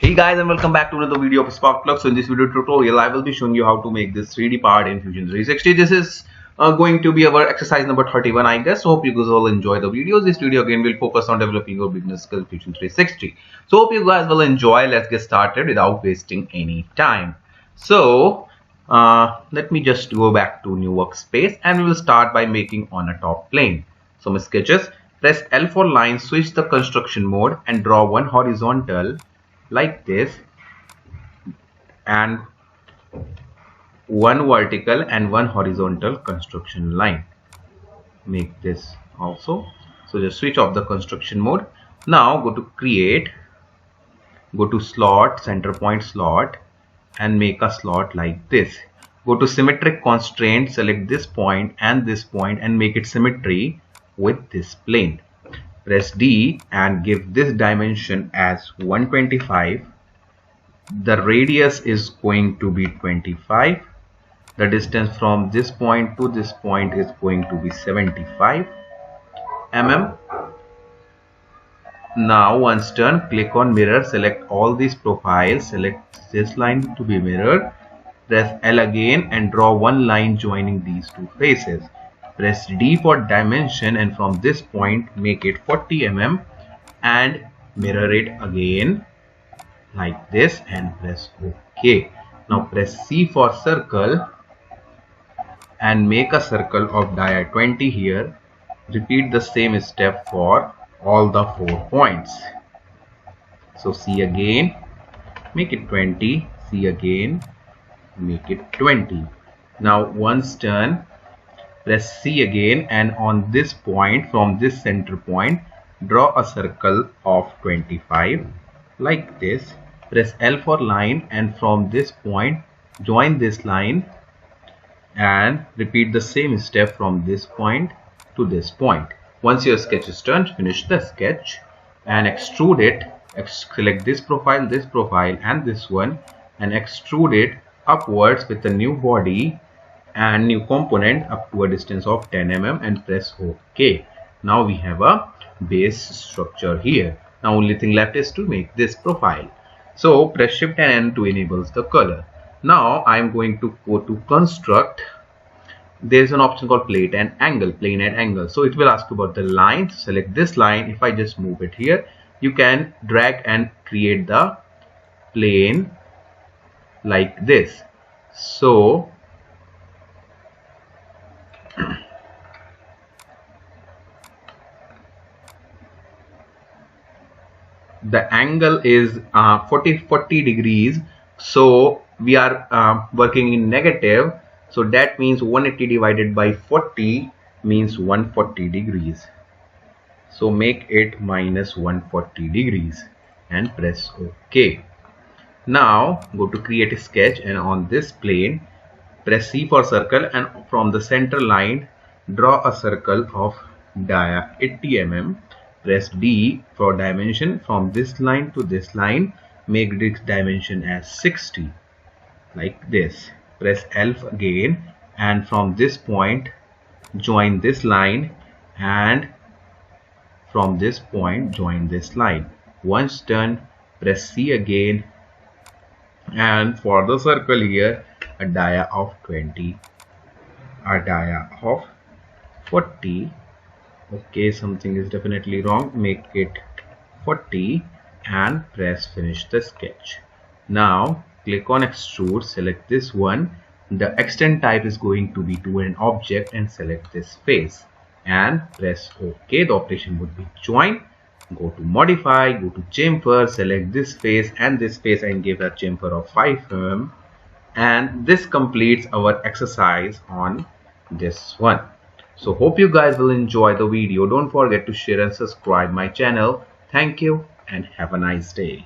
Hey guys, and welcome back to another video of Sparkplug. So in this video tutorial I will be showing you how to make this 3D part in Fusion 360. This is going to be our exercise number 31, I guess. So hope you guys all enjoy the videos. This video again will focus on developing your beginner skill Fusion 360. So hope you guys will enjoy. Let's get started without wasting any time. So let me just go back to new workspace and we will start by making on a top plane. So my sketches, press L for line, switch the construction mode and draw one horizontal like this and one vertical and one horizontal construction line. Make this also. So just switch off the construction mode. Now go to create, go to slot, center point slot, and make a slot like this. Go to symmetric constraint, select this point and make it symmetry with this plane. Press D and give this dimension as 125. The radius is going to be 25. The distance from this point to this point is going to be 75 mm. Now once done, click on mirror, select all these profiles, select this line to be mirrored. Press L again and draw one line joining these two faces. Press D for dimension and from this point make it 40 mm and mirror it again like this and press OK. Now press C for circle and make a circle of dia 20 here. Repeat the same step for all the 4 points. So C again, make it 20, C again, make it 20. Now once done, press C again and on this point, from this center point, draw a circle of 25 like this. Press L for line and from this point join this line and repeat the same step from this point to this point. Once your sketch is done, finish the sketch and extrude it. Select this profile and this one and extrude it upwards with a new body and new component up to a distance of 10 mm and press OK. Now we have a base structure here. Now only thing left is to make this profile. So press Shift and N to enable the color. Now I am going to go to construct. There is an option called plane at angle. So it will ask about the line. Select this line. If I just move it here, you can drag and create the plane like this. So the angle is 40 degrees, so we are working in negative, so that means 180 divided by 40 means 140 degrees. So make it minus 140 degrees and press OK. Now go to create a sketch and on this plane press C for circle and from the center line draw a circle of dia 80 mm. Press D for dimension. From this line to this line make this dimension as 60 like this. Press L again and from this point join this line and from this point join this line. Once done, press C again and for the circle here a dia of 20, a dia of 40. Okay, something is definitely wrong. Make it 40 and press finish the sketch. Now click on extrude, select this one. The extend type is going to be to an object and select this face and press OK. The operation would be join. Go to modify, go to chamfer, select this face and give a chamfer of 5 mm. And this completes our exercise on this one. So hope you guys will enjoy the video. Don't forget to share and subscribe my channel. Thank you and have a nice day.